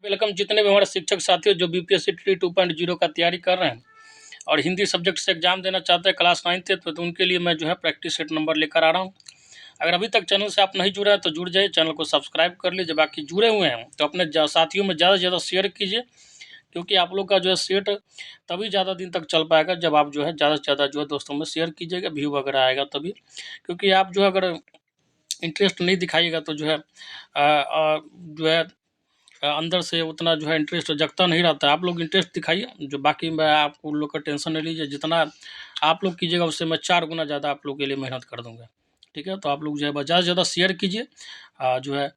Welcome जितने भी हमारे शिक्षक साथी हो जो बीपीएससी टी 2.0 का तैयारी कर रहे हैं और हिंदी सब्जेक्ट से एग्जाम देना चाहते हैं क्लास 9th तो उनके लिए मैं जो है प्रैक्टिस सेट नंबर लेकर आ रहा हूं। अगर अभी तक चैनल से आप नहीं जुड़े हैं तो जुड़ जाइए, चैनल को सब्सक्राइब कर लीजिए। बाकी जुड़े हुए हैं तो अपने साथियों में ज़्यादा से ज़्यादा शेयर कीजिए, क्योंकि आप लोग का जो है सेट तभी ज़्यादा दिन तक चल पाएगा जब आप जो है ज़्यादा से ज़्यादा जो है दोस्तों में शेयर कीजिएगा, व्यू वगैरह आएगा तभी। क्योंकि आप जो है अगर इंटरेस्ट नहीं दिखाइएगा तो जो है जो है अंदर से उतना जो है इंटरेस्ट जगता नहीं रहता है। आप लोग इंटरेस्ट दिखाइए, जो बाकी मैं आप उन लोग का टेंशन नहीं लीजिए। जितना आप लोग कीजिएगा उससे मैं 4 गुना ज़्यादा आप लोग के लिए मेहनत कर दूँगा। ठीक है, तो आप लोग जो है ज़्यादा से ज़्यादा शेयर कीजिए, जो है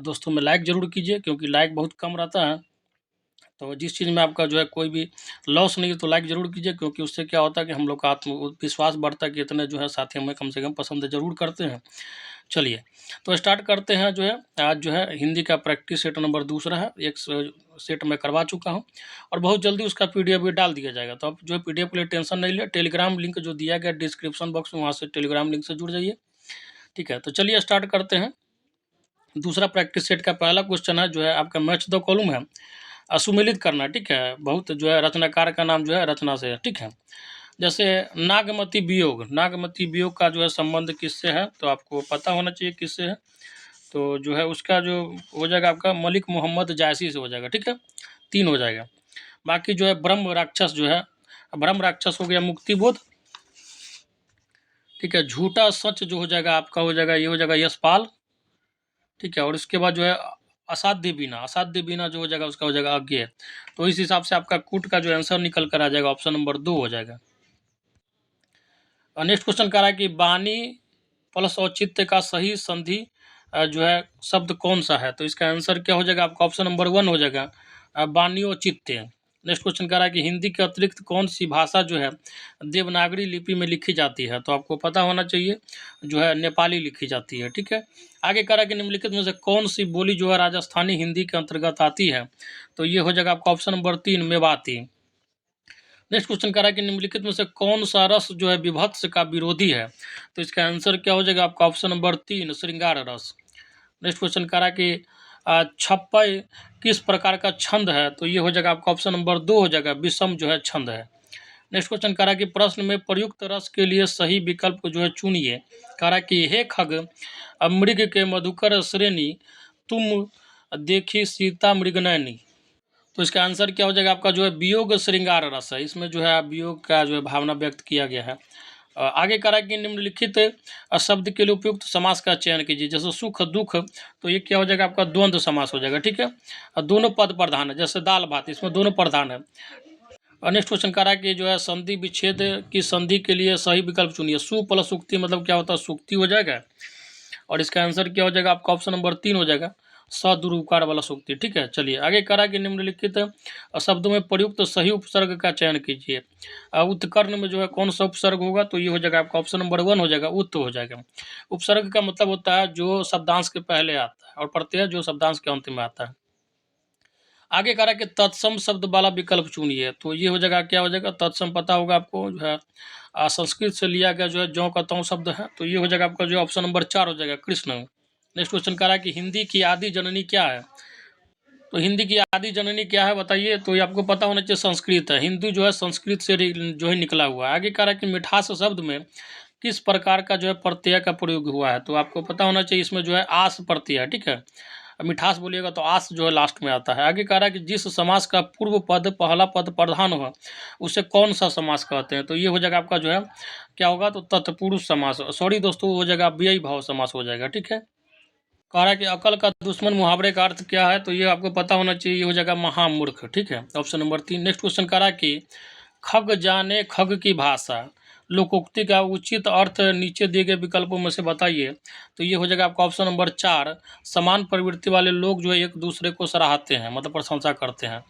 दोस्तों में लाइक ज़रूर कीजिए, क्योंकि लाइक बहुत कम रहता है। तो जिस चीज़ में आपका जो है कोई भी लॉस नहीं है तो लाइक ज़रूर कीजिए, क्योंकि उससे क्या होता है कि हम लोग का आत्मविश्वास बढ़ता है कि इतने जो है साथी हमें कम से कम पसंद ज़रूर करते हैं। चलिए, तो स्टार्ट करते हैं। जो है आज जो है हिंदी का प्रैक्टिस सेट नंबर दूसरा है। एक सेट मैं करवा चुका हूं और बहुत जल्दी उसका पीडीएफ भी डाल दिया जाएगा। तो आप जो है पीडीएफ के लिए टेंशन नहीं ले, टेलीग्राम लिंक जो दिया गया डिस्क्रिप्शन बॉक्स में, वहाँ से टेलीग्राम लिंक से जुड़ जाइए। ठीक है, तो चलिए स्टार्ट करते हैं। दूसरा प्रैक्टिस सेट का पहला क्वेश्चन है जो है आपका मैच द कॉलम है, सुमेलित करना। ठीक है, बहुत जो है रचनाकार का नाम जो है रचना से है। ठीक है, जैसे नागमती वियोग, नागमती वियोग का जो है संबंध किससे है, तो आपको पता होना चाहिए किससे है। तो जो है उसका जो हो जाएगा आपका मलिक मोहम्मद जायसी से हो जाएगा। ठीक है, 3 हो जाएगा। बाकी जो है ब्रह्म राक्षस जो है, ब्रह्म राक्षस हो गया मुक्तिबोध। ठीक है, झूठा सच जो हो जाएगा आपका हो जाएगा, ये हो जाएगा यशपाल। ठीक है, और इसके बाद जो है असाध्य बीना, असाध्य बीना जो हो जाएगा उसका हो जाएगा अज्ञेय। तो इस हिसाब से आपका कूट का जो आंसर निकल कर आ जाएगा ऑप्शन नंबर 2 हो जाएगा। नेक्स्ट क्वेश्चन कह रहा है कि बानी प्लस औचित्य का सही संधि जो है शब्द कौन सा है, तो इसका आंसर क्या हो जाएगा आपका ऑप्शन नंबर 1 हो जाएगा, बानी औचित्य। नेक्स्ट क्वेश्चन कह रहा है कि हिंदी के अतिरिक्त कौन सी भाषा जो है देवनागरी लिपि में लिखी जाती है, तो आपको पता होना चाहिए जो है नेपाली लिखी जाती है। ठीक है, आगे कह रहा है कि निम्नलिखित में से कौन सी बोली जो है राजस्थानी हिंदी के अंतर्गत आती है, तो ये हो जाएगा आपका option number 3 Mewati. Next question कह रहा है कि निम्नलिखित में से कौन सा रस जो है विभत्स का विरोधी है, तो इसका आंसर क्या हो जाएगा आपका ऑप्शन नंबर 3 श्रृंगार रस। नेक्स्ट क्वेश्चन कह रहा है कि छप्पय किस प्रकार का छंद है, तो ये हो जाएगा आपका ऑप्शन नंबर 2 हो जाएगा, विषम जो है छंद है। नेक्स्ट क्वेश्चन कह रहा है कि प्रश्न में प्रयुक्त रस के लिए सही विकल्प को जो है चुनिए। कह रहा है कि हे खग मृग के मधुकर श्रेणी, तुम देखी सीता मृगनयनी, तो इसका आंसर क्या हो जाएगा आपका जो है वियोग श्रृंगार रस है। इसमें जो है वियोग का जो है भावना व्यक्त किया गया है। आगे कह रहा है कि निम्नलिखित शब्द के लिए उपयुक्त समास का चयन कीजिए। जैसे सुख दुख, तो ये क्या हो जाएगा आपका द्वंद्व समास हो जाएगा। ठीक है, और दोनों पद प्रधान है, जैसे दाल भात, इसमें दोनों प्रधान है। और नेक्स्ट क्वेश्चन कह रहा है कि जो है संधि विच्छेद की संधि के लिए सही विकल्प चुनिए। सु प्लस उक्ति मतलब क्या होता है, सुक्ति हो जाएगा। और इसका आंसर क्या हो जाएगा आपका ऑप्शन नंबर 3 हो जाएगा, सदुरुकार वाला सूक्ति। ठीक है, चलिए आगे करा कि निम्नलिखित शब्दों में प्रयुक्त सही उपसर्ग का चयन कीजिए। उत्कर्ण में जो है कौन सा उपसर्ग होगा, तो ये हो जाएगा आपका ऑप्शन नंबर 1 हो जाएगा, उत हो जाएगा। उपसर्ग का मतलब होता है जो शब्दांश के पहले आता है, और प्रत्यय जो शब्दांश के अंत में आता है। आगे करा कि तत्सम शब्द वाला विकल्प चुनिए, तो ये हो जाएगा क्या हो जाएगा, तत्सम पता होगा आपको जो है संस्कृत से लिया गया जो है ज्यों का त्यों शब्द है, तो ये हो जाएगा आपका जो ऑप्शन नंबर 4 हो जाएगा, कृष्ण। नेक्स्ट क्वेश्चन कह रहा है कि हिंदी की आदि जननी क्या है, तो हिंदी की आदि जननी क्या है बताइए, तो ये आपको पता होना चाहिए संस्कृत है। हिंदी जो है संस्कृत से जो है निकला हुआ है। आगे कह रहा है कि मिठास शब्द में किस प्रकार का जो है प्रत्यय का प्रयोग हुआ है, तो आपको पता होना चाहिए इसमें जो है आस प्रत्यय है। ठीक है, मिठास बोलिएगा तो आस जो है लास्ट में आता है। आगे कह रहा है कि जिस समास का पूर्व पद पहला पद प्रधान हो उसे कौन सा समास कहते हैं, तो ये हो जाएगा आपका जो है क्या होगा, तो तत्पुरुष समास, सॉरी दोस्तों, हो जाएगा व्ययी भाव समास हो जाएगा। ठीक है, कह रहा है कि अकल का दुश्मन मुहावरे का अर्थ क्या है, तो ये आपको पता होना चाहिए, ये हो जाएगा महामूर्ख। ठीक है, ऑप्शन नंबर 3। नेक्स्ट क्वेश्चन कह रहा है कि खग जाने खग की भाषा, लोकोक्ति का उचित अर्थ नीचे दिए गए विकल्पों में से बताइए, तो ये हो जाएगा आपका ऑप्शन नंबर 4, समान प्रवृत्ति वाले लोग जो है एक दूसरे को सराहते हैं, मतलब प्रशंसा करते हैं।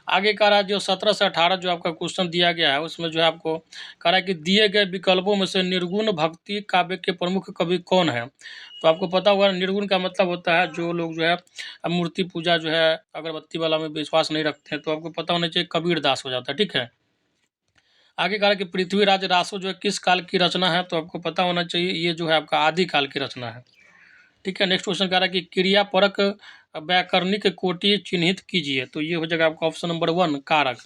आगे कह रहा है जो 17 से 18 जो आपका क्वेश्चन दिया गया है उसमें जो है आपको कह रहा है कि दिए गए विकल्पों में से निर्गुण भक्ति काव्य के प्रमुख कवि कौन है, तो आपको पता होगा निर्गुण का मतलब होता है जो लोग जो है मूर्ति पूजा जो है अगरबत्ती वाला में विश्वास नहीं रखते हैं, तो आपको पता होना चाहिए कबीर दास हो जाता है। ठीक है, आगे कहा कि पृथ्वीराज रासो जो है किस काल की रचना है, तो आपको पता होना चाहिए ये जो है आपका आदि काल की रचना है। ठीक है। नेक्स्ट क्वेश्चन कह रहा है कि क्रियापरक व्याकरणिक कोटि चिन्हित कीजिए, तो ये हो जाएगा आपका ऑप्शन नंबर 1 कारक।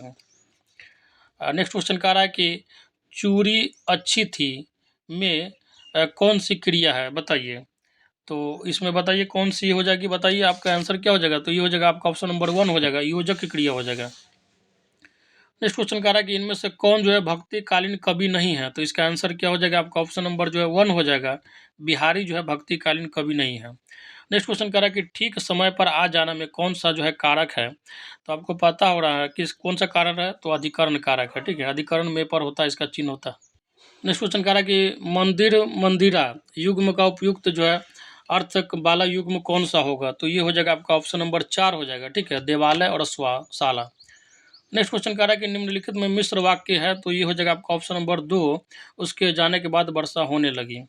नेक्स्ट क्वेश्चन कह रहा है कि चूड़ी अच्छी थी में कौन सी क्रिया है बताइए, तो इसमें बताइए कौन सी हो जाएगी, बताइए आपका आंसर क्या हो जाएगा, तो ये हो जाएगा आपका ऑप्शन नंबर 1 हो जाएगा, योजक क्रिया हो जाएगा। नेक्स्ट क्वेश्चन कह रहा है कि इनमें से कौन जो है भक्तिकालीन कवि नहीं है, तो इसका आंसर क्या हो जाएगा आपका ऑप्शन नंबर जो है 1 हो जाएगा, बिहारी जो है भक्तिकालीन कवि नहीं है। नेक्स्ट क्वेश्चन कह रहा है कि ठीक समय पर आ जाना में कौन सा जो है कारक है, तो आपको पता हो रहा है कि कौन सा कारक है, तो अधिकरण कारक है, ठीक है, अधिकरण में पर होता है, इसका चिन्ह होता है। नेक्स्ट क्वेश्चन कह रहा है कि मंदिर मंदिरा युग्म का उपयुक्त जो है अर्थक वाला युग्म कौन सा होगा, तो ये हो जाएगा आपका ऑप्शन नंबर 4 हो जाएगा, ठीक है, देवालय और शाला। नेक्स्ट क्वेश्चन कह रहा है कि निम्नलिखित में मिश्र वाक्य है, तो ये हो जाएगा आपका ऑप्शन नंबर 2, उसके जाने के बाद वर्षा होने लगी।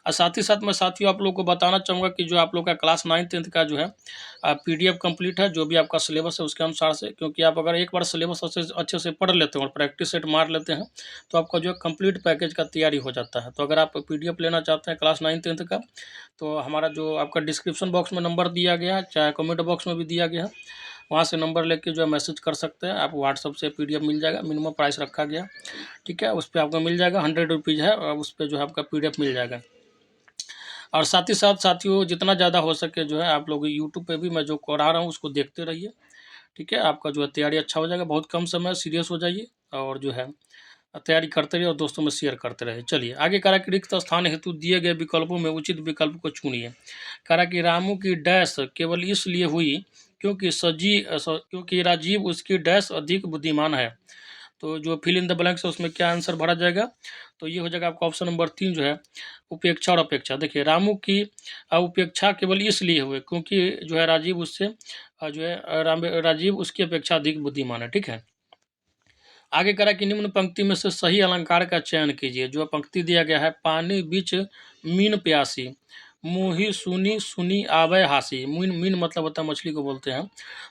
और साथ ही साथ मैं साथियों आप लोग को बताना चाहूँगा कि जो आप लोग का क्लास 9-10 का जो है PDF कंप्लीट है, जो भी आपका सिलेबस है उसके अनुसार से, क्योंकि आप अगर एक बार सिलेबस अच्छे से पढ़ लेते हैं और प्रैक्टिस सेट मार लेते हैं तो आपका जो है कंप्लीट पैकेज का तैयारी हो जाता है। तो अगर आप PDF लेना चाहते हैं क्लास 9-10 का, तो हमारा जो आपका डिस्क्रिप्शन बॉक्स में नंबर दिया गया है, चाहे कमेंट बॉक्स में भी दिया गया है, वहाँ से नंबर लेके जो है मैसेज कर सकते हैं आप, व्हाट्सअप से PDF मिल जाएगा, मिनिमम प्राइस रखा गया, ठीक है, उस पर आपको मिल जाएगा, 100 रुपीज़ है, और उस पर जो है आपका PDF मिल जाएगा। और साथ ही साथ साथियों जितना ज़्यादा हो सके जो है आप लोग यूट्यूब पे भी मैं जो करा रहा हूँ उसको देखते रहिए, ठीक है, आपका जो है तैयारी अच्छा हो जाएगा, बहुत कम समय, सीरियस हो जाइए और जो है तैयारी करते रहिए और दोस्तों में शेयर करते रहिए। चलिए आगे कह रहा है कि रिक्त स्थान हेतु दिए गए विकल्पों में उचित विकल्प को चुनिए। कह रहा है कि रामू की डैश केवल इसलिए हुई क्योंकि राजीव उसकी डैश अधिक बुद्धिमान है, तो जो फिल इन द ब्लैंक्स है उसमें क्या आंसर भरा जाएगा, तो ये हो जाएगा आपका ऑप्शन नंबर 3 जो है उपेक्षा और अपेक्षा। देखिए रामू की उपेक्षा केवल इसलिए हुए क्योंकि जो है राजीव उससे जो है राजीव उसकी अपेक्षा अधिक बुद्धिमान है, ठीक है। आगे करा कि निम्न पंक्ति में से सही अलंकार का चयन कीजिए। जो पंक्ति दिया गया है, पानी बीच मीन प्यासी, मुही सुनी सुनी आवे हासी, मीन मीन मतलब होता है मछली को बोलते हैं,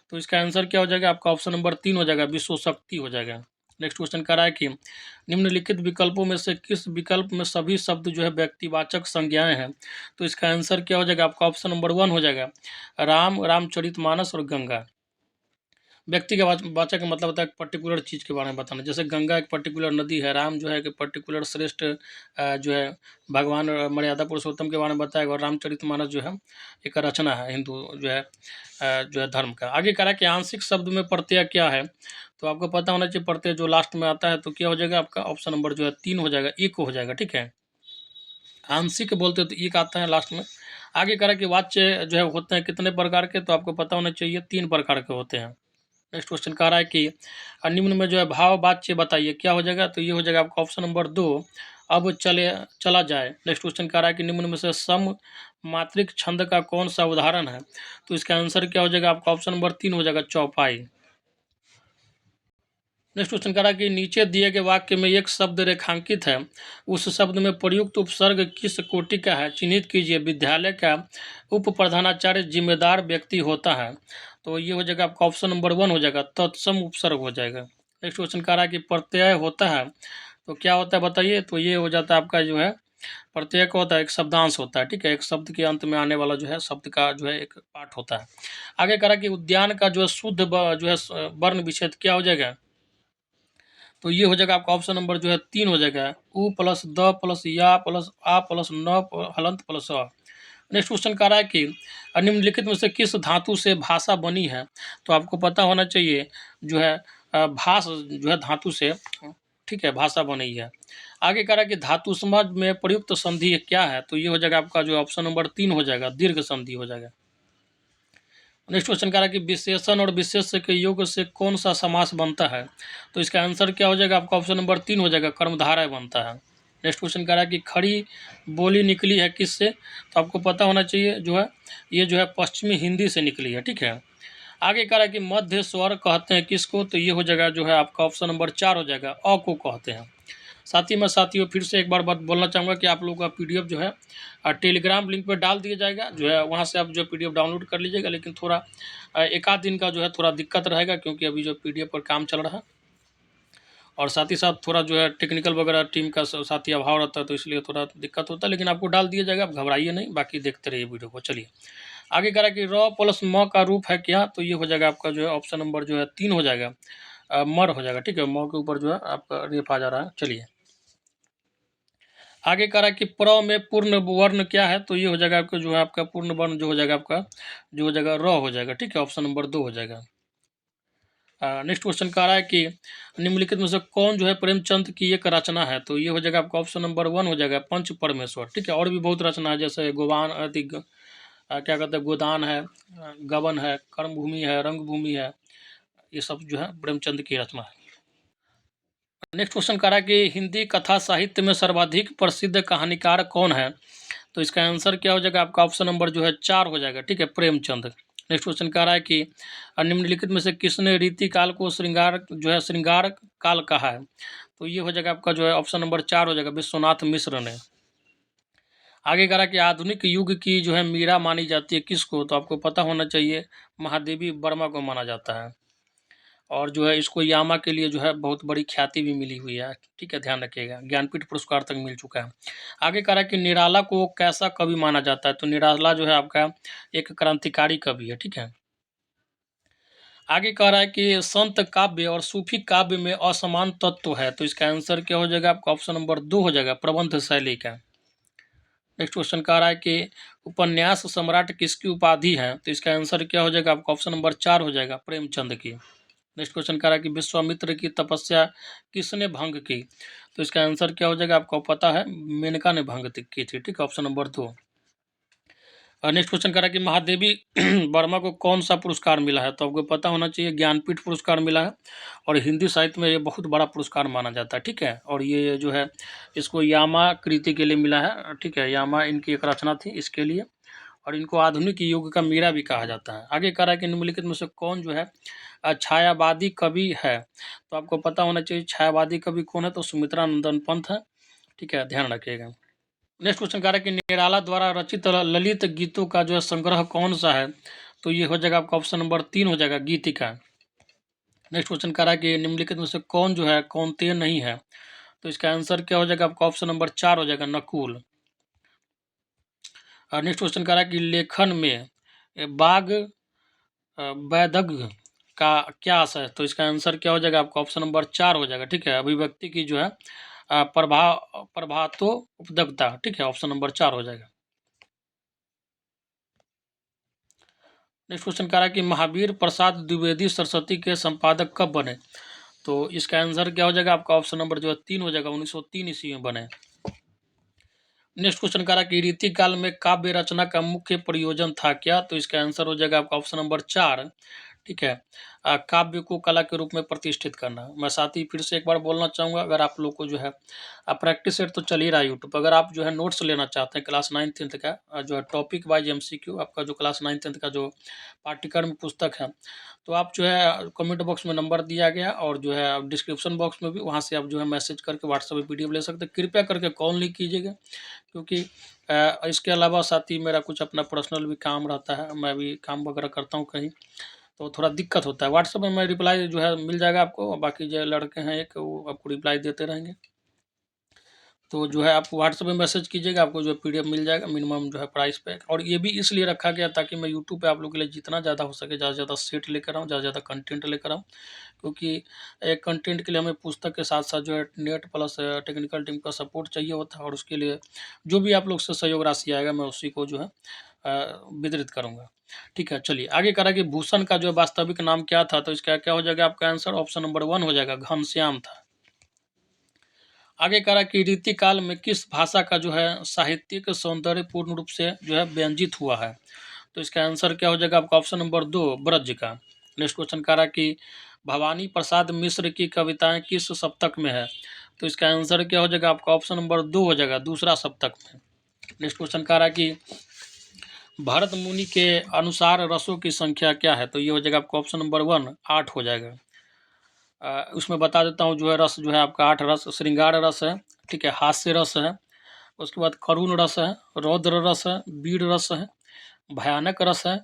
तो इसका आंसर क्या हो जाएगा आपका ऑप्शन नंबर 3 हो जाएगा, विश्व शक्ति हो जाएगा। नेक्स्ट क्वेश्चन कर रहा है कि निम्नलिखित विकल्पों में से किस विकल्प में सभी शब्द जो है व्यक्तिवाचक संज्ञाएं हैं, तो इसका आंसर क्या हो जाएगा आपका ऑप्शन नंबर 1 हो जाएगा, राम, रामचरितमानस और गंगा। व्यक्ति का वाचक का मतलब होता है एक पर्टिकुलर चीज़ के बारे में बताना, जैसे गंगा एक पर्टिकुलर नदी है, राम जो है एक पर्टिकुलर श्रेष्ठ जो है भगवान मर्यादा पुरुषोत्तम के बारे में बताएगा, और रामचरितमानस जो है एक रचना है हिंदू जो है धर्म का। आगे कह रहा है कि आंशिक शब्द में प्रत्यय क्या है, तो आपको पता होना चाहिए प्रत्यय जो लास्ट में आता है, तो क्या हो जाएगा आपका ऑप्शन नंबर जो है 3 हो जाएगा, एक हो जाएगा, ठीक है। आंशिक बोलते हैं तो एक आता है लास्ट में। आगे कह रहा है कि वाच्य जो है होते हैं कितने प्रकार के, तो आपको पता होना चाहिए 3 प्रकार के होते हैं। नेक्स्ट क्वेश्चन कह रहा है कि निम्न में जो है भाव वाच्य बताइए, क्या हो जाएगा, तो ये हो जाएगा आपका ऑप्शन नंबर 2, अब चला जाए। नेक्स्ट क्वेश्चन कह रहा है कि निम्न में से सम मात्रिक छंद का कौन सा उदाहरण है, तो इसका आंसर क्या हो जाएगा आपका ऑप्शन नंबर 3 हो जाएगा, चौपाई। नेक्स्ट क्वेश्चन कह रहा है कि नीचे दिए गए वाक्य में एक शब्द रेखांकित है, उस शब्द में प्रयुक्त उपसर्ग किस कोटि का है, चिन्हित कीजिए। विद्यालय का उप प्रधानाचार्य जिम्मेदार व्यक्ति होता है, तो ये हो जाएगा आपका ऑप्शन नंबर 1 हो जाएगा, तत्सम उपसर्ग हो जाएगा। नेक्स्ट क्वेश्चन कह रहा है कि प्रत्यय होता है, तो क्या होता है बताइए, तो ये हो जाता है आपका जो है प्रत्यय का होता है एक शब्दांश होता है, ठीक है, एक शब्द के अंत में आने वाला जो है शब्द का जो है एक पार्ट होता है। आगे कह रहा है कि उद्यान का जो है शुद्ध जो है वर्ण विच्छेद क्या हो जाएगा, तो ये हो जाएगा आपका ऑप्शन नंबर जो है 3 हो जाएगा, उ प्लस द प्लस या प्लस आ प्लस न हलंत प्लस अ। नेक्स्ट क्वेश्चन कह रहा है कि निम्नलिखित में से किस धातु से भाषा बनी है, तो आपको पता होना चाहिए जो है भाष जो है धातु से, ठीक है, भाषा बनी है। आगे कह रहा है कि धातु समाज में प्रयुक्त संधि क्या है, तो ये हो जाएगा आपका जो ऑप्शन नंबर 3 हो जाएगा, दीर्घ संधि हो जाएगा। नेक्स्ट क्वेश्चन कह रहा है कि विशेषण और विशेष्य के योग से कौन सा समास बनता है, तो इसका आंसर क्या हो जाएगा आपका ऑप्शन नंबर 3 हो जाएगा, कर्मधारय बनता है। नेक्स्ट क्वेश्चन कह रहा है कि खड़ी बोली निकली है किससे, तो आपको पता होना चाहिए जो है ये जो है पश्चिमी हिंदी से निकली है, ठीक है। आगे कह रहा है कि मध्य स्वर कहते हैं किसको, तो ये हो जाएगा जो है आपका ऑप्शन नंबर 4 हो जाएगा, अ को कहते हैं। साथ ही मैं साथियों फिर से एक बार बात बोलना चाहूँगा कि आप लोगों का PDF जो है टेलीग्राम लिंक पर डाल दिया जाएगा, जो है वहाँ से आप जो PDF डाउनलोड कर लीजिएगा, लेकिन थोड़ा एक आध दिन का जो है थोड़ा दिक्कत रहेगा, क्योंकि अभी जो PDF पर काम चल रहा है, और साथ ही साथ थोड़ा जो है टेक्निकल वगैरह टीम का साथ ही अभाव रहता है, तो इसलिए थोड़ा दिक्कत होता है, लेकिन आपको डाल दिया जाएगा, आप घबराइए नहीं, बाकी देखते रहिए वीडियो को। चलिए आगे कह रहा है कि र प्लस म का रूप है क्या, तो ये हो जाएगा आपका जो है ऑप्शन नंबर जो है 3 हो जाएगा, मर हो जाएगा। ठीक है, म के ऊपर जो है आपका रेफ आ जा रहा है। चलिए आगे कह रहा है कि प्र में पूर्ण वर्ण क्या है, तो ये हो जाएगा आपका जो है आपका पूर्ण वर्ण जो हो जाएगा आपका जो हो जाएगा र हो जाएगा। ठीक है, ऑप्शन नंबर 2 हो जाएगा। नेक्स्ट क्वेश्चन कह रहा है कि निम्नलिखित में से कौन जो है प्रेमचंद की एक रचना है, तो ये हो जाएगा आपका ऑप्शन नंबर 1 हो जाएगा, पंच परमेश्वर। ठीक है, और भी बहुत रचना है, जैसे गोवान क्या कहते हैं, गोदान है, गबन है, कर्मभूमि है, रंगभूमि है, ये सब जो है प्रेमचंद की रचना है। नेक्स्ट क्वेश्चन कह रहा है कि हिंदी कथा साहित्य में सर्वाधिक प्रसिद्ध कहानीकार कौन है, तो इसका आंसर क्या हो जाएगा आपका ऑप्शन नंबर जो है 4 हो जाएगा। ठीक है, प्रेमचंद। नेक्स्ट क्वेश्चन कह रहा है कि निम्नलिखित में से किसने रीति काल को श्रृंगार जो है श्रृंगार काल कहा है, तो ये हो जाएगा आपका जो है ऑप्शन नंबर 4 हो जाएगा, विश्वनाथ मिश्र ने। आगे कह रहा है कि आधुनिक युग की जो है मीरा मानी जाती है किसको, तो आपको पता होना चाहिए, महादेवी वर्मा को माना जाता है। और जो है इसको यामा के लिए जो है बहुत बड़ी ख्याति भी मिली हुई है। ठीक है, ध्यान रखिएगा, ज्ञानपीठ पुरस्कार तक मिल चुका है। आगे कह रहा है कि निराला को कैसा कवि माना जाता है, तो निराला जो है आपका एक क्रांतिकारी कवि है। ठीक है, आगे कह रहा है कि संत काव्य और सूफी काव्य में असमान तत्व है, तो इसका आंसर क्या हो जाएगा आपका ऑप्शन नंबर 2 हो जाएगा, प्रबंध शैली का। नेक्स्ट क्वेश्चन कह रहा है कि उपन्यास सम्राट किसकी उपाधि है, तो इसका आंसर क्या हो जाएगा आपका ऑप्शन नंबर 4 हो जाएगा, प्रेमचंद की। नेक्स्ट क्वेश्चन कह रहा है कि विश्वामित्र की तपस्या किसने भंग की, तो इसका आंसर क्या हो जाएगा आपको पता है, मेनका ने भंग की थी। ठीक है, ऑप्शन नंबर 2। और नेक्स्ट क्वेश्चन कह रहा है कि महादेवी वर्मा को कौन सा पुरस्कार मिला है, तो आपको पता होना चाहिए, ज्ञानपीठ पुरस्कार मिला है, और हिंदी साहित्य में ये बहुत बड़ा पुरस्कार माना जाता है। ठीक है, और ये जो है इसको यामा कृति के लिए मिला है। ठीक है, यामा इनकी एक रचना थी इसके लिए, और इनको आधुनिक युग का मीरा भी कहा जाता है। आगे कह रहा है कि निम्नलिखित में से कौन जो है छायावादी कवि है, तो आपको पता होना चाहिए छायावादी कवि कौन है, तो सुमित्रा नंदन पंत है। ठीक है, ध्यान रखिएगा। नेक्स्ट क्वेश्चन कह रहा है कि निराला द्वारा रचित ललित गीतों का जो है संग्रह कौन सा है, तो ये हो जाएगा आपका ऑप्शन नंबर 3 हो जाएगा, गीतिका। नेक्स्ट क्वेश्चन कह रहा है कि निम्नलिखित में से कौन जो है कौनतेय नहीं है, तो इसका आंसर क्या हो जाएगा आपका ऑप्शन नंबर 4 हो जाएगा, नकुल। नेक्स्ट क्वेश्चन कह रहा है कि लेखन में बाग वैदग्ध का क्या आशय है, तो इसका आंसर क्या हो जाएगा आपका ऑप्शन नंबर 4 हो जाएगा। ठीक है, अभिव्यक्ति की जो है प्रभातो उपदग्धता। ठीक है, ऑप्शन नंबर 4 हो जाएगा। नेक्स्ट क्वेश्चन कह रहा है कि महावीर प्रसाद द्विवेदी सरस्वती के संपादक कब बने, तो इसका आंसर क्या हो जाएगा आपका ऑप्शन नंबर जो है 3 हो जाएगा, 1903 ईस्वी में बने। नेक्स्ट क्वेश्चन कह रहा है कि रीति काल में काव्य रचना का मुख्य प्रयोजन था क्या, तो इसका आंसर हो जाएगा आपका ऑप्शन नंबर 4। ठीक है, काव्य को कला के रूप में प्रतिष्ठित करना। मैं साथ ही फिर से एक बार बोलना चाहूँगा, अगर आप लोग को जो है प्रैक्टिस सेट तो चल ही रहा है यूट्यूब पर, अगर आप जो है नोट्स लेना चाहते हैं क्लास 9th-10th का, जो है टॉपिक वाइज MCQ आपका जो क्लास 9th-10th का जो पाठ्यक्रम पुस्तक है, तो आप जो है कमेंट बॉक्स में नंबर दिया गया, और जो है डिस्क्रिप्शन बॉक्स में भी, वहाँ से आप जो है मैसेज करके व्हाट्सएप पे PDF ले सकते हैं। कृपया करके कॉल नहीं कीजिएगा, क्योंकि इसके अलावा साथ ही मेरा कुछ अपना पर्सनल भी काम रहता है, मैं भी काम वगैरह करता हूँ कहीं, तो थोड़ा दिक्कत होता है। व्हाट्सएप में मैं रिप्लाई जो है मिल जाएगा आपको, और बाकी जो लड़के हैं एक वो आपको रिप्लाई देते रहेंगे। तो जो है आप व्हाट्सएप में मैसेज कीजिएगा, आपको जो है PDF मिल जाएगा मिनिमम जो है प्राइस पे। और ये भी इसलिए रखा गया ताकि मैं यूट्यूब पे आप लोगों के लिए जितना ज़्यादा हो सके ज़्यादा से ज़्यादा सेट लेकर आऊँ, ज़्यादा से ज़्यादा कंटेंट लेकर आऊँ, क्योंकि एक कंटेंट के लिए हमें पुस्तक के साथ साथ जो है नेट प्लस टेक्निकल टीम का सपोर्ट चाहिए होता है, और उसके लिए जो भी आप लोग से सहयोग राशि आएगा मैं उसी को जो है वितरित करूँगा। ठीक है, चलिए आगे कह रहा है कि भूषण का जो है वास्तविक नाम क्या था, तो इसका क्या हो जाएगा आपका आंसर ऑप्शन नंबर 1 हो जाएगा, घनश्याम था। आगे कह रहा है कि रीति काल में किस भाषा का जो है साहित्यिक सौंदर्य पूर्ण रूप से जो है व्यंजित हुआ है, तो इसका आंसर क्या हो जाएगा आपका ऑप्शन नंबर 2, ब्रज का। नेक्स्ट क्वेश्चन कह रहा है कि भवानी प्रसाद मिश्र की कविताएं किस सप्तक में है, तो इसका आंसर क्या हो जाएगा आपका ऑप्शन नंबर 2 हो जाएगा, दूसरा सप्तक में। नेक्स्ट क्वेश्चन कह रहा है कि भरत मुनि के अनुसार रसों की संख्या क्या है, तो ये हो जाएगा आपका ऑप्शन नंबर 1, 8 हो जाएगा। उसमें बता देता हूँ, जो है रस जो है आपका 8 रस, श्रृंगार रस है, ठीक है, हास्य रस है, उसके बाद करुण रस है, रौद्र रस है, वीर रस है, भयानक रस है,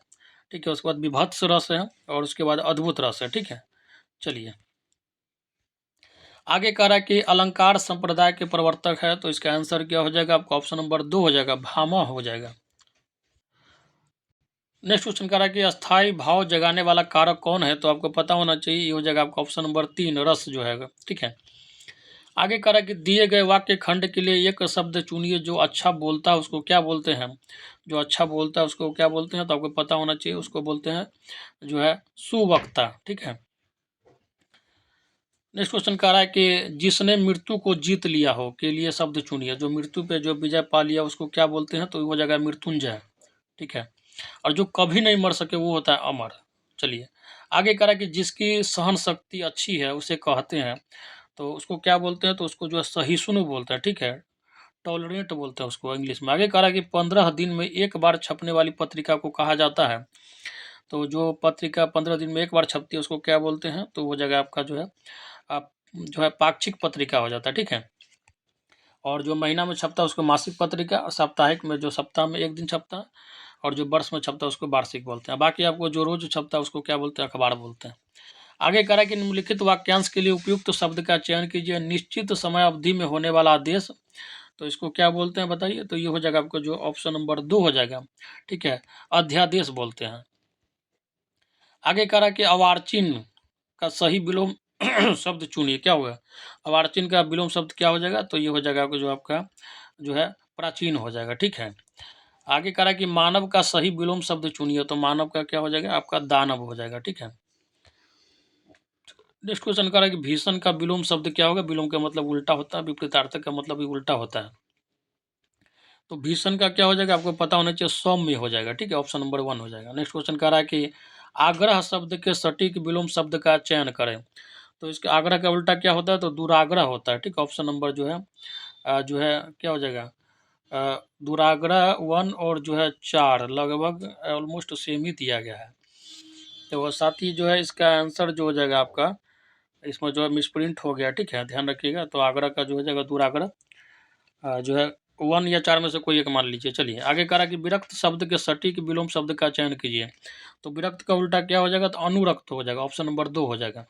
ठीक है, उसके बाद विभत्स रस है, और उसके बाद अद्भुत रस है। ठीक है, चलिए आगे कह रहा है कि अलंकार संप्रदाय के प्रवर्तक है, तो इसका आंसर क्या हो जाएगा आपका? ऑप्शन नंबर 2 हो जाएगा, भामह हो जाएगा। नेक्स्ट क्वेश्चन कह रहा है कि अस्थाई भाव जगाने वाला कारक कौन है, तो आपको पता होना चाहिए, ये हो जाएगा आपका ऑप्शन नंबर 3, रस जो है। ठीक है। आगे कह रहा है कि दिए गए वाक्य खंड के लिए एक शब्द चुनिए जो अच्छा बोलता है उसको क्या बोलते हैं? जो अच्छा बोलता है उसको क्या बोलते हैं? तो आपको पता होना चाहिए, उसको बोलते हैं जो है सुवक्ता। ठीक है। नेक्स्ट क्वेश्चन कह रहा है कि जिसने मृत्यु को जीत लिया हो के लिए शब्द चुनिए। जो मृत्यु पे जो विजय पा लिया उसको क्या बोलते हैं? तो वो जगह मृत्युंजय। ठीक है। और जो कभी नहीं मर सके वो होता है अमर। चलिए आगे कह रहा है कि जिसकी सहन शक्ति अच्छी है उसे कहते हैं, तो उसको क्या बोलते हैं? तो उसको जो है सहिष्णु बोलते हैं। ठीक है। टॉलरेंट बोलते हैं उसको इंग्लिश में। आगे कह रहा है कि 15 दिन में एक बार छपने वाली पत्रिका को कहा जाता है, तो जो पत्रिका 15 दिन में एक बार छपती है उसको क्या बोलते हैं? तो वो जगह आपका जो है आप जो है पाक्षिक पत्रिका हो जाता है। ठीक है। और जो महीना में छपता है उसको मासिक पत्रिका, और साप्ताहिक में जो सप्ताह में एक दिन छपता है, और जो वर्ष में छपता है उसको वार्षिक बोलते हैं। बाकी आपको जो रोज छपता है उसको क्या बोलते हैं? अखबार बोलते हैं। आगे कह रहा है कि निम्नलिखित वाक्यांश के लिए उपयुक्त शब्द का चयन कीजिए। निश्चित समय अवधि में होने वाला आदेश, तो इसको क्या बोलते हैं बताइए? तो ये हो जाएगा आपको जो ऑप्शन नंबर 2 हो जाएगा। ठीक है। अध्यादेश बोलते हैं। आगे कह रहा है कि अवार्चिन का सही विलोम शब्द चुनिए। क्या होगा? अवार्चिन का विलोम शब्द क्या हो जाएगा? तो ये हो जाएगा आपको जो आपका जो है प्राचीन हो जाएगा। ठीक है। आगे कह रहा है कि मानव का सही विलोम शब्द चुनिए, तो मानव का क्या हो जाएगा? आपका दानव हो जाएगा। ठीक है। नेक्स्ट क्वेश्चन कह रहा है कि भीषण का विलोम शब्द क्या होगा? विलोम का मतलब उल्टा होता है, विपरीतार्थक का मतलब भी उल्टा होता है। तो भीषण का क्या हो जाएगा? आपको पता होना चाहिए, सौम्य हो जाएगा। ठीक है। ऑप्शन नंबर 1 हो जाएगा। नेक्स्ट क्वेश्चन कह रहा है कि आग्रह शब्द के सटीक विलोम शब्द का चयन करें, तो इसके आग्रह का उल्टा क्या होता है? तो दुराग्रह होता है। ठीक। ऑप्शन नंबर जो है क्या हो जाएगा? दुराग्रह 1 और जो है 4 लगभग ऑलमोस्ट सेम ही दिया गया है। तो साथ ही जो है इसका आंसर जो हो जाएगा आपका, इसमें जो है मिसप्रिंट हो गया। ठीक है। ध्यान रखिएगा। तो आग्रह का जो हो जाएगा दुराग्रह, जो है 1 या 4 में से कोई एक मान लीजिए। चलिए आगे कह रहा है कि विरक्त शब्द के सटीक विलोम शब्द का चयन कीजिए, तो विरक्त का उल्टा क्या हो जाएगा? तो अनुरक्त हो जाएगा। ऑप्शन नंबर 2 हो जाएगा।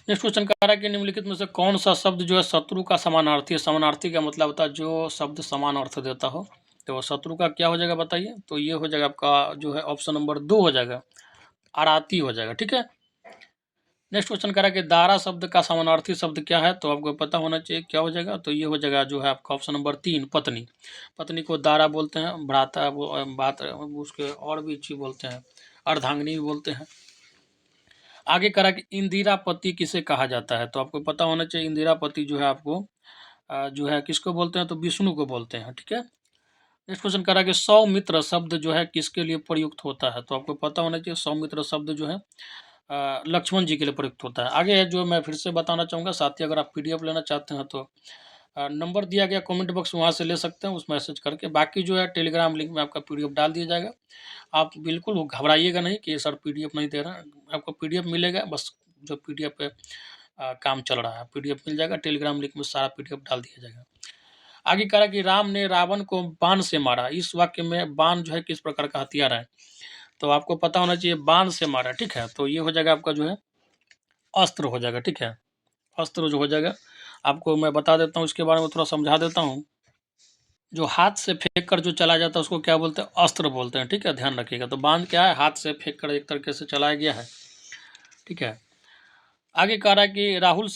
नेक्स्ट क्वेश्चन कह रहा है कि निम्नलिखित में से कौन सा शब्द जो है शत्रु का समानार्थी है? समानार्थी का मतलब होता है जो शब्द समान अर्थ देता हो, तो शत्रु का क्या हो जाएगा बताइए? तो ये हो जाएगा आपका जो है ऑप्शन नंबर 2 हो जाएगा, आराती हो जाएगा। ठीक है। नेक्स्ट क्वेश्चन कह रहा है कि दारा शब्द का समानार्थी शब्द क्या है? तो आपको पता होना चाहिए क्या हो जाएगा? तो ये हो जाएगा जो है आपका ऑप्शन नंबर 3, पत्नी। पत्नी को दारा बोलते हैं, भ्राता वो बात उसके और भी चीज बोलते हैं, अर्धांगिनी भी बोलते हैं। आगे करा कि इंदिरापति किसे कहा जाता है? तो आपको पता होना चाहिए, इंदिरापति जो है आपको जो है किसको बोलते हैं? तो विष्णु को बोलते हैं। ठीक है। नेक्स्ट क्वेश्चन करा कि सौमित्र शब्द जो है किसके लिए प्रयुक्त होता है? तो आपको पता होना चाहिए, सौमित्र शब्द जो है लक्ष्मण जी के लिए प्रयुक्त होता है। आगे है जो मैं फिर से बताना चाहूँगा, साथ ही अगर आप पीडीएफ लेना चाहते हैं तो नंबर दिया गया कमेंट बॉक्स, वहाँ से ले सकते हैं उस मैसेज करके। बाकी जो है टेलीग्राम लिंक में आपका पीडीएफ डाल दिया जाएगा। आप बिल्कुल घबराइएगा नहीं कि सर पीडीएफ नहीं दे रहा है, आपको पीडीएफ मिलेगा। बस जो पीडीएफ पे काम चल रहा है, पीडीएफ मिल जाएगा। टेलीग्राम लिंक में सारा पीडीएफ डाल दिया जाएगा। आगे कह रहा कि राम ने रावण को बाण से मारा। इस वाक्य में बाण जो है किस प्रकार का हथियार है? तो आपको पता होना चाहिए, बाण से मारा। ठीक है। तो ये हो जाएगा आपका जो है अस्त्र हो जाएगा। ठीक है। अस्त्र जो हो जाएगा, आपको मैं बता देता हूँ, इसके बारे में थोड़ा समझा देता हूँ। जो हाथ से फेंक कर जो चला जाता है उसको क्या बोलते हैं? अस्त्र बोलते हैं। ठीक है। ध्यान रखिएगा। तो बाण क्या है? हाथ से फेंक कर एक तरीके से चलाया गया है। ठीक है। आगे कह रहा है कि राहुल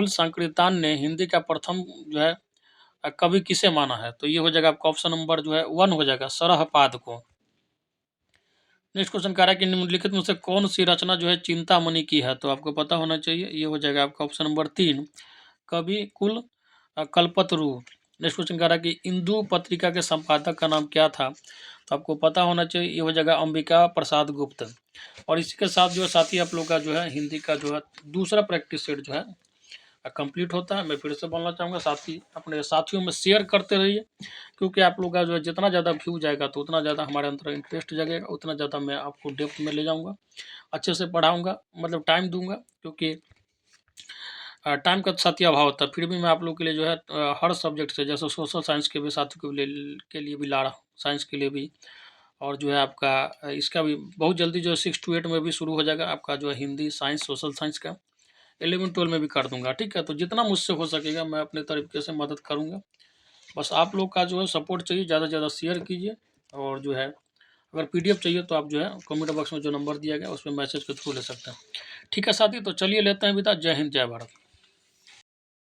संकृतान ने हिंदी का प्रथम जो है कवि किसे माना है? तो ये हो जाएगा आपका ऑप्शन नंबर जो है 1 हो जाएगा, सरहपाद को। नेक्स्ट क्वेश्चन कह रहा है कि निम्नलिखित में से कौन सी रचना जो है चिंतामणि की है? तो आपको पता होना चाहिए, ये हो जाएगा आपका ऑप्शन नंबर 3, कवि कुल कल्पतरु। नेक्स्ट क्वेश्चन कह रहा है कि इंदु पत्रिका के संपादक का नाम क्या था? तो आपको पता होना चाहिए, ये हो जाएगा अंबिका प्रसाद गुप्त। और इसी के साथ जो है साथी आप लोग का जो है हिंदी का जो है दूसरा प्रैक्टिस सेट जो है कंप्लीट होता है। मैं फिर से बोलना चाहूँगा, साथी अपने साथियों में शेयर करते रहिए, क्योंकि आप लोग का जो है जितना ज़्यादा व्यू जाएगा तो उतना ज़्यादा हमारे अंदर इंटरेस्ट जगेगा, उतना ज़्यादा मैं आपको डेप्थ में ले जाऊँगा, अच्छे से पढ़ाऊँगा, मतलब टाइम दूंगा। क्योंकि टाइम का साथी अभाव होता है, फिर भी मैं आप लोग के लिए जो है हर सब्जेक्ट से, जैसे सोशल साइंस के भी साथियों के लिए भी ला रहा हूँ, साइंस के लिए भी और जो है आपका इसका भी बहुत जल्दी जो है 6 to 8 में भी शुरू हो जाएगा आपका जो है हिंदी, साइंस, सोशल साइंस का। 11-12 में भी कर दूँगा, ठीक है? तो जितना मुझसे हो सकेगा मैं अपने तरीके से मदद करूँगा। बस आप लोग का जो है सपोर्ट चाहिए, ज़्यादा से ज़्यादा शेयर कीजिए और जो है अगर पीडीएफ चाहिए तो आप जो है कमेंट बॉक्स में जो नंबर दिया गया है उसमें मैसेज के थ्रू ले सकते हैं। ठीक है साथी, तो चलिए लेते हैं विदा। जय हिंद, जय भारत।